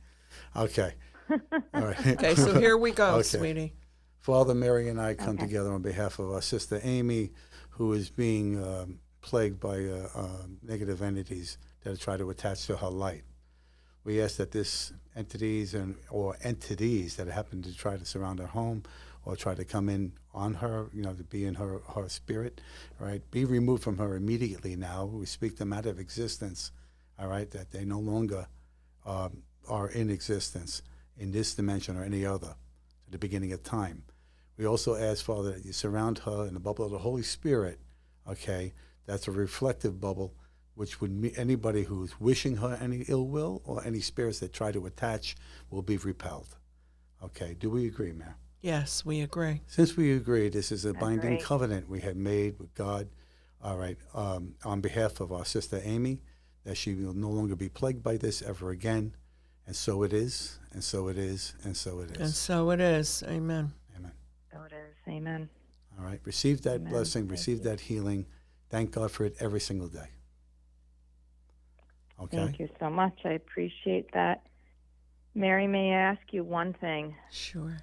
Okay. All right. Okay, so here we go, Okay. sweetie. Father, Mary and I come together on behalf of our sister Amy, who is being plagued by negative entities that try to attach to her light. We ask that this entities that happen to try to surround her home or try to come in on her, to be in her spirit, right, be removed from her immediately now. We speak them out of existence, all right, that they no longer are in existence in this dimension or any other to the beginning of time. We also ask, Father, that you surround her in the bubble of the Holy Spirit, okay? That's a reflective bubble, which would mean anybody who's wishing her any ill will or any spirits that try to attach will be repelled. Okay, do we agree, Mayor? Yes, we agree. Since we agree, this is a binding covenant we have made with God, all right, on behalf of our sister Amy, that she will no longer be plagued by this ever again. And so it is, and so it is, and so it is. And so it is. Amen. Amen. So it is. Amen. All right, receive that blessing, receive that healing. Thank God for it every single day. Okay? Thank you so much. I appreciate that. Mary, may I ask you one thing? Sure.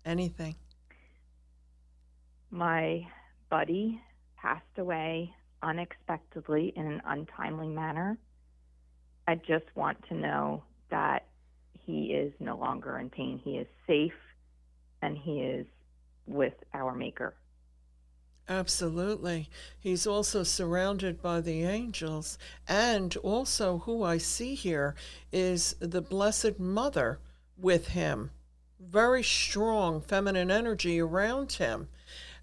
Anything. My buddy passed away unexpectedly in an untimely manner. I just want to know that he is no longer in pain. He is safe, and he is with our Maker. Absolutely. He's also surrounded by the angels. And also, who I see here is the Blessed Mother with him. Very strong feminine energy around him.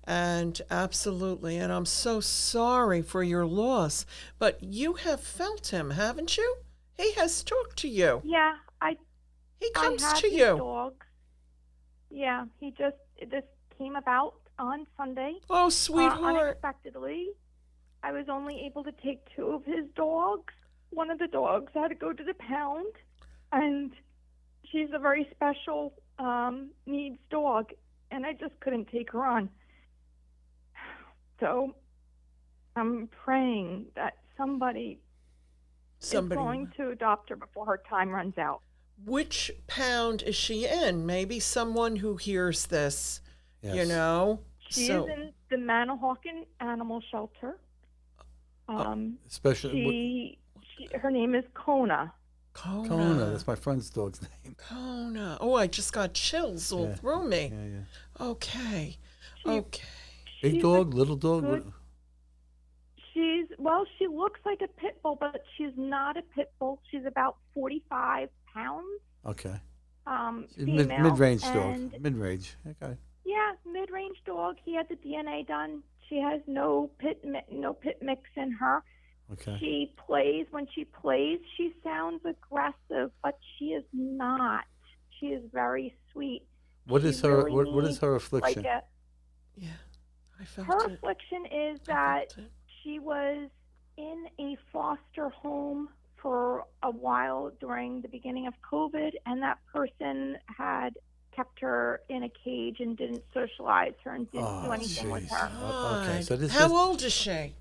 And absolutely. And I'm so sorry for your loss. But you have felt him, haven't you? He has talked to you. Yeah, He comes I have to his you. dogs. Yeah, this came about on Sunday. Oh, sweetheart. Unexpectedly. I was only able to take 2 of his dogs. One of the dogs had to go to the pound, and she's a very special needs dog, and I just couldn't take her on. So I'm praying that somebody is going to adopt her before her time runs out. Which pound is she in? Maybe someone who hears this, Yes. you know? She is in the Manahawkin Animal Shelter. Especially Her name is Kona. Kona, that's my friend's dog's name. Kona. Oh, I just got chills all through me. Yeah. Okay. Big dog, little dog? She looks like a pit bull, but she's not a pit bull. She's about 45 pounds. Okay. Female. Mid-range dog. Mid-range. Okay. Yeah, mid-range dog. He had the DNA done. She has no pit mix in her. Okay. When she plays, she sounds aggressive, but she is not. She is very sweet. What is her affliction? Yeah, I felt her it. affliction is that she was in a foster home for a while during the beginning of COVID, and that person had kept her in a cage and didn't socialize her and didn't do anything with her. Okay, so How old is she?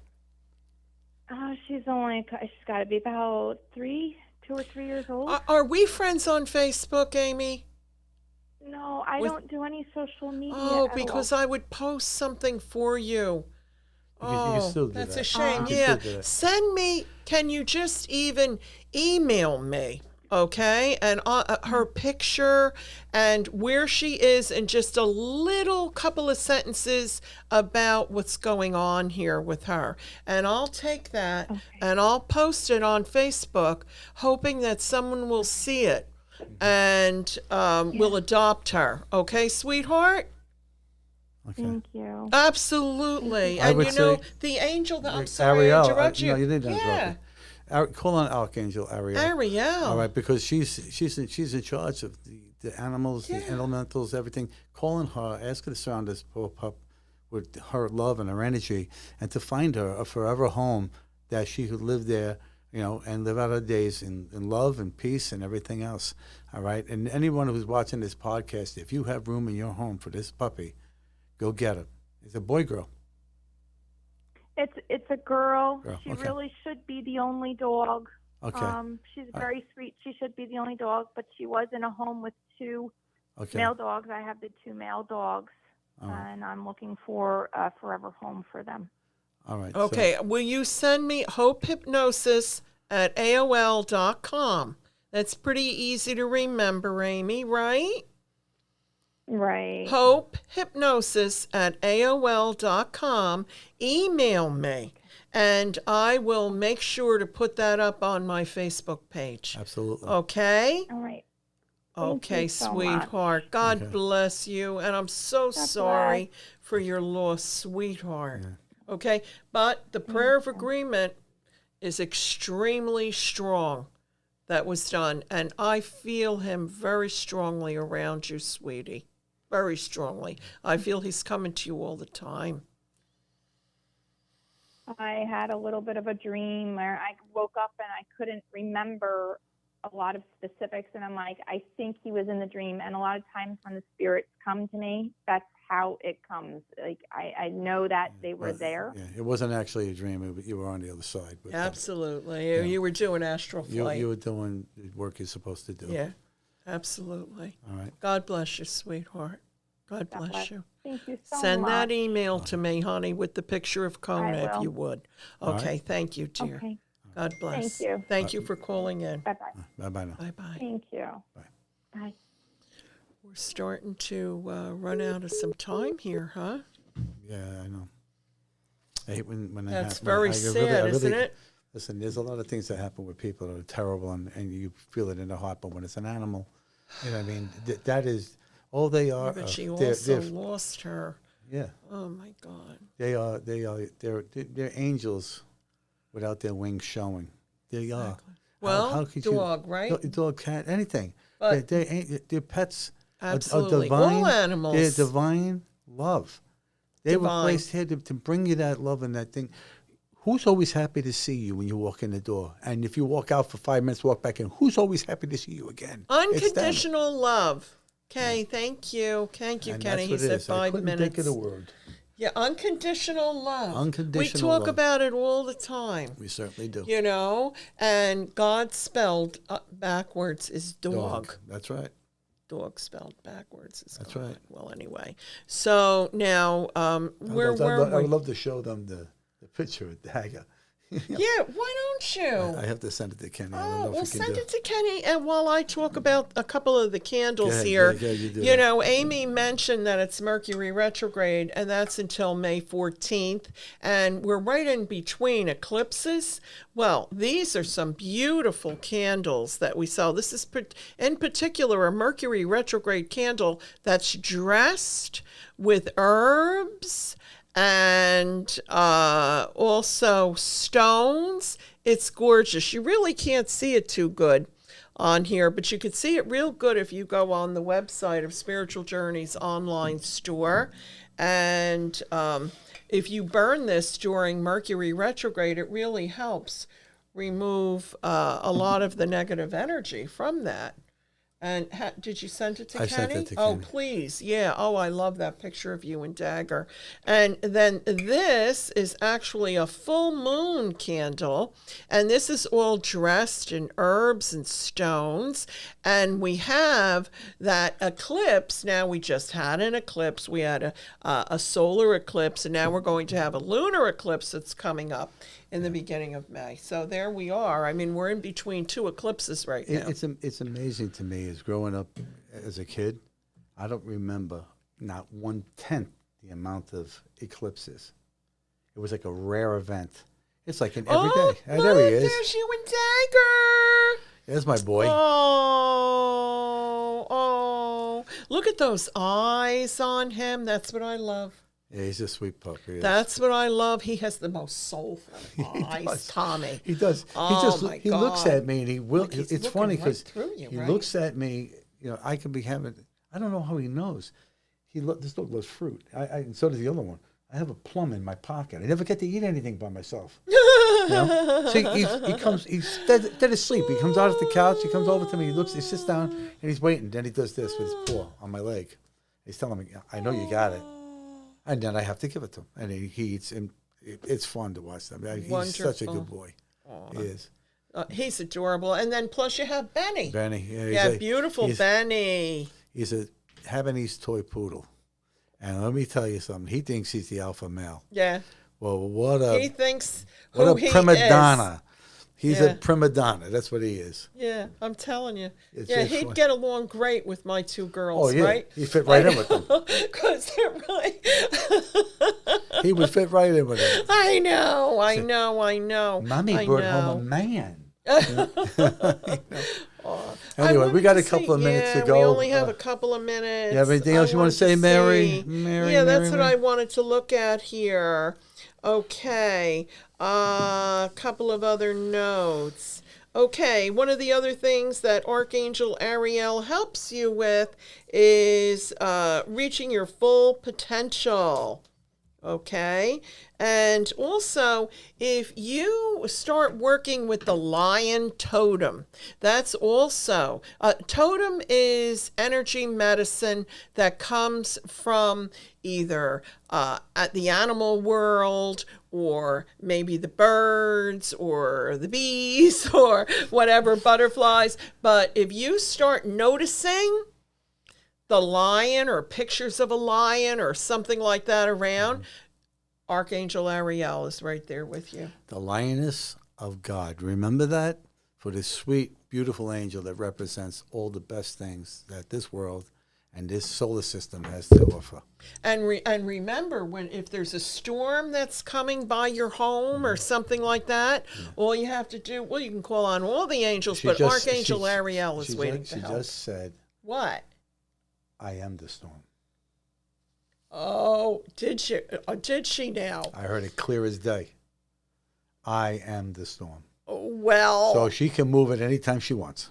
She's got to be about 2 or 3 years old. Are we friends on Facebook, Amy? No, I don't do any social media. Oh, at because all. I would post something for you. You can Oh, still do that's that. a shame. You can Yeah. still do that. Send me, can you just even email me, okay? And her picture and where she is and just a little couple of sentences about what's going on here with her. And I'll take that and I'll post it on Facebook, hoping that someone will see it and will adopt her. Okay, sweetheart? Okay. Thank you. Absolutely. I And would you know, say- the angel, I'm sorry Ariel, I interrupt you. no, you didn't yeah. interrupt me. Call on Archangel Ariel. Ariel. All right, because she's in charge of the animals, the elementals, everything. Call on her, ask her to surround this poor pup with her love and her energy, and to find her a forever home that she could live there, and live out her days in love and peace and everything else. All right, and anyone who's watching this podcast, if you have room in your home for this puppy, go get it. It's a boy, girl. It's a girl. She okay. really should be the only dog. Okay. She's very sweet. She should be the only dog, but she was in a home with 2 Okay. male dogs. I have the 2 male dogs, All right. and I'm looking for a forever home for them. All right. Okay. Will you send me hopehypnosis@aol.com? That's pretty easy to remember, Amy, right? Right. hopehypnosis@aol.com. Email me, and I will make sure to put that up on my Facebook page. Absolutely. Okay? All right. Okay, you so sweetheart. God Okay. bless you. And I'm so sorry for your loss, sweetheart. Okay? But the prayer of agreement is extremely strong. That was done. And I feel him very strongly around you, sweetie. Very strongly. I feel he's coming to you all the time. I had a little bit of a dream where I woke up and I couldn't remember a lot of specifics, and I'm like, I think he was in the dream. And a lot of times when the spirits come to me, that's how it comes. Like I know that they were there. Yeah, it wasn't actually a dream. You were on the other side. But, Absolutely. You were doing astral flight. You were doing the work you're supposed to do. Yeah, absolutely. All right. God bless you, sweetheart. God bless you. Thank you so Send much. that email to me, honey, with the picture of Kona, I if will. you would. All Okay, right. thank you, dear. Okay. God bless. Thank you. Thank you for calling in. Bye-bye. Bye-bye now. Bye-bye. Thank you. Bye. Bye. We're starting to run out of some time here, huh? Yeah, I know. I hate when that That's happens. very I sad, isn't it? Listen, there's a lot of things that happen with people that are terrible, and you feel it in the heart. But when it's an animal, you know what I mean? That is all they are. But she they're- also they're- lost her. yeah, Oh, my God. they're angels without their wings showing. They are. Exactly. Well, how could dog, right? Dog, cat, anything. But- They're pets. Absolutely. Divine, All animals. They're divine love. They were Divine. placed here to bring you that love and that thing. Who's always happy to see you when you walk in the door? And if you walk out for 5 minutes, walk back in, who's always happy to see you again? It's them. Unconditional love. Okay, thank you. Thank you, And Kenny. that's He what it said is. I 5 couldn't minutes. think of the word. Yeah, unconditional love. Unconditional We talk love. about it all the time, We certainly do. you know, and God spelled backwards is dog. That's right. Dog spelled backwards is That's God. right. Well, anyway. So now, where I were would we? love to show them the picture of Dagger. Yeah, why don't you? I have to send it to Kenny. I don't Oh, know if well, we can send do it to Kenny. And while I talk about a couple of the candles Go ahead, here, yeah, you do you that. know, Amy mentioned that it's Mercury retrograde, and that's until May 14th. And we're right in between eclipses. Well, these are some beautiful candles that we sell. This is, in particular, a Mercury retrograde candle that's dressed with herbs and also stones. It's gorgeous. You really can't see it too good on here, but you can see it real good if you go on the website of Spiritual Journeys online store. And if you burn this during Mercury retrograde, it really helps remove a lot of the negative energy from that. And did you send it to I Kenny? sent it to Oh, Kenny. please. Yeah. Oh, I love that picture of you and Dagger. And then this is actually a full moon candle. And this is all dressed in herbs and stones. And we have that eclipse. Now, we just had an eclipse. We had a solar eclipse. And now we're going to have a lunar eclipse that's coming up in the beginning of May. So there we are. I mean, we're in between two eclipses right now. It's amazing to me as growing up as a kid, I don't remember not 1/10 the amount of eclipses. It was like a rare event. It's like an every day. And look, there he is. there's you and Dagger. There's my boy. Oh, look at those eyes on him. That's what I love. Yeah, he's a sweet puppy. That's what I love. He has the most soulful eyes, does. Tommy. He does. Oh, He looks at me and he will. Like he's It's looking funny right because through you, he right? looks at me. You know, I could be having. I don't know how he knows. This dog loves fruit. And so does the other one. I have a plum in my pocket. I never get to eat anything by myself. You know? So he comes. He's dead asleep. He comes out of the couch. He comes over to me. He looks. He sits down and he's waiting. Then he does this with his paw on my leg. He's telling me, "I know you got it." And then I have to give it to him, and he eats. And it's fun to watch them. He's such a good boy. He is. He's adorable. And then plus you have Benny. Benny. Yeah, beautiful Benny. He's a Havanese toy poodle. And let me tell you something. He thinks he's the alpha male. Yeah. Well, he thinks what who a he prima is. donna. He's Yeah. a prima donna. That's what he is. Yeah, I'm telling you. It's yeah, just he'd fun. get along great with my two girls, Oh, yeah. right? He fit right in with them. Because they're really... He would fit right in with them. I know. Mommy I brought know. home a man. I Anyway, wanted we got to a couple of see- minutes to yeah, go. We only have a couple of minutes. You have anything else you want to say, Mary? Yeah, that's what I wanted to look at here. Okay, a couple of other notes. Okay, one of the other things that Archangel Ariel helps you with is reaching your full potential. Okay, and also if you start working with the lion totem, that's also totem is energy medicine that comes from either at the animal world or maybe the birds or the bees or whatever, butterflies. But if you start noticing the lion or pictures of a lion or something like that around, Archangel Ariel is right there with you. The lioness of God. Remember that? For this sweet, beautiful angel that represents all the best things that this world and this solar system has to offer. And remember, if there's a storm that's coming by your home or something like that, all you have to do, well, you can call on all the angels, but Archangel Ariel is waiting to help. She just said, what? I am the storm. Oh, did she? Did she now? I heard it clear as day. I am the storm. Well, So she can move it anytime she wants.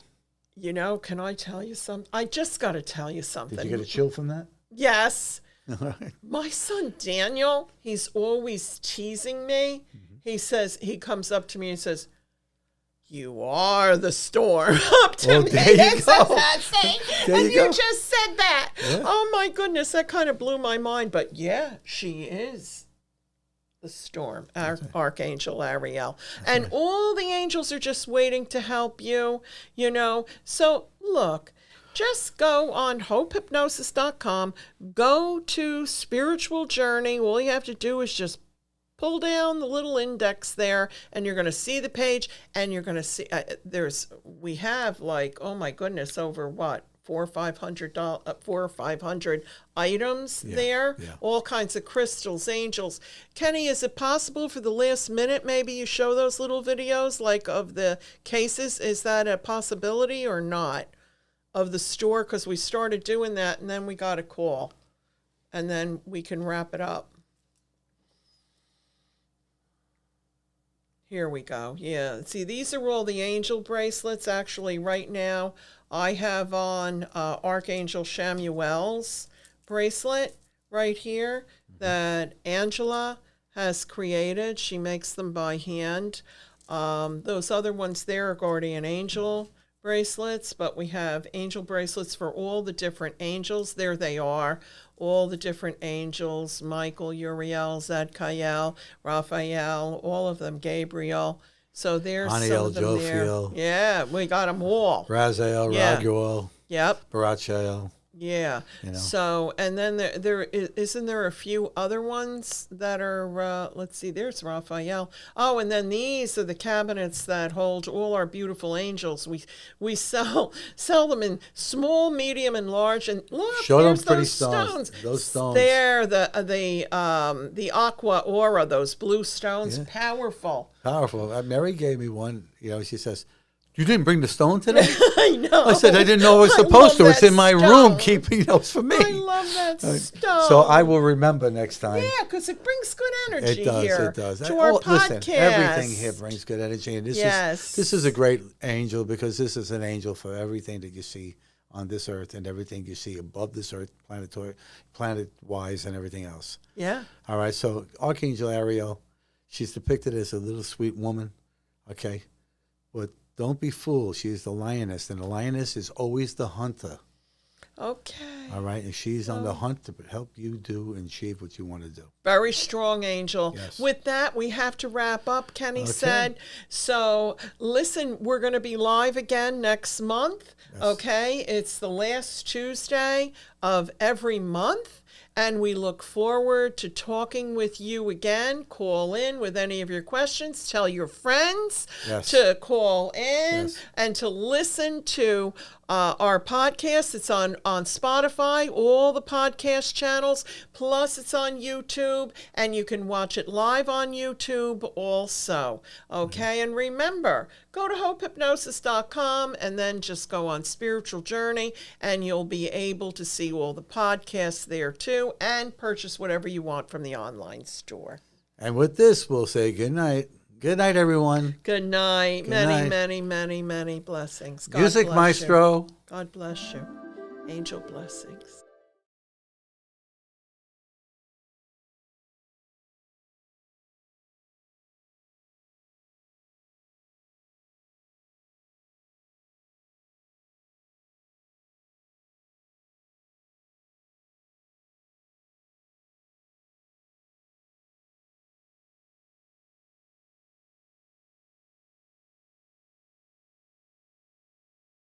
you know, can I tell you something? I just got to tell you something. Did you get a chill from that? Yes. All right. My son Daniel, he's always teasing me. He says, he comes up to me and says, "You are the storm." Up to me. There you And says go. that thing. There And you you go. just said that. Yeah. Oh my goodness, that kind of blew my mind. But yeah, she is the storm, Archangel Ariel. And all the angels are just waiting to help you, you know. So look, just go on hopehypnosis.com, go to Spiritual Journey. All you have to do is just pull down the little index there and you're going to see the page, and you're going to see we have like, oh my goodness, over what, 400 or 500 items there, all kinds of crystals, angels. Kenny, is it possible for the last minute maybe you show those little videos like of the cases? Is that a possibility or not, of the store? Because we started doing that and then we got a call, and then we can wrap it up. Here we go. Yeah. See, these are all the angel bracelets. Actually, right now, I have on Archangel Shamuel's bracelet right here that Angela has created. She makes them by hand. Those other ones there are guardian angel bracelets, but we have angel bracelets for all the different angels. There they are, all the different angels, Michael, Uriel, Zadkiel, Raphael, all of them, Gabriel. So there's some Haniel, of them there. Jophiel. Yeah, we got them all. Raziel, Yeah. Raguel, Yep. Barachiel. Yeah. You know. So, and then isn't there a few other ones that are, let's see, there's Raphael. Oh, and then these are the cabinets that hold all our beautiful angels. We sell them in small, medium, and large. And look, Show them there's pretty those stones. Those stones. There, the aqua aura, those blue stones, Yeah. powerful. Powerful. Mary gave me one. You know, she says, "You didn't bring the stone today?" I know. I said, "I didn't know I was I supposed love to. It's that in my stone. room. Keep, it's for me." I love that stone. So I will remember next time. Yeah, because it brings good energy It does. here It does. to our podcast. Listen, everything here brings good energy, and this is a great angel because this is an angel for everything that you see on this earth and everything you see above this earth, planet-wise, and everything else. Yeah. All right. So Archangel Ariel, she's depicted as a little sweet woman. Okay, but don't be fooled. She is the lioness, and the lioness is always the hunter. Okay. All right, and she's on the hunt to help you do and achieve what you want to do. Very strong angel. Yes. With that, we have to wrap up, Kenny said. So, listen, we're going to be live again next month. Yes. Okay? It's the last Tuesday of every month. And we look forward to talking with you again. Call in with any of your questions. Tell your friends to call in and to listen to our podcast. It's on Spotify, all the podcast channels, plus it's on YouTube, and you can watch it live on YouTube also. Okay, and remember, go to hopehypnosis.com and then just go on Spiritual Journey, and you'll be able to see all the podcasts there too, and purchase whatever you want from the online store. And with this, we'll say good night. Good night, everyone. Good night. Good Many, night. many, many, many blessings. God Music bless Maestro. You. God bless you. Angel blessings.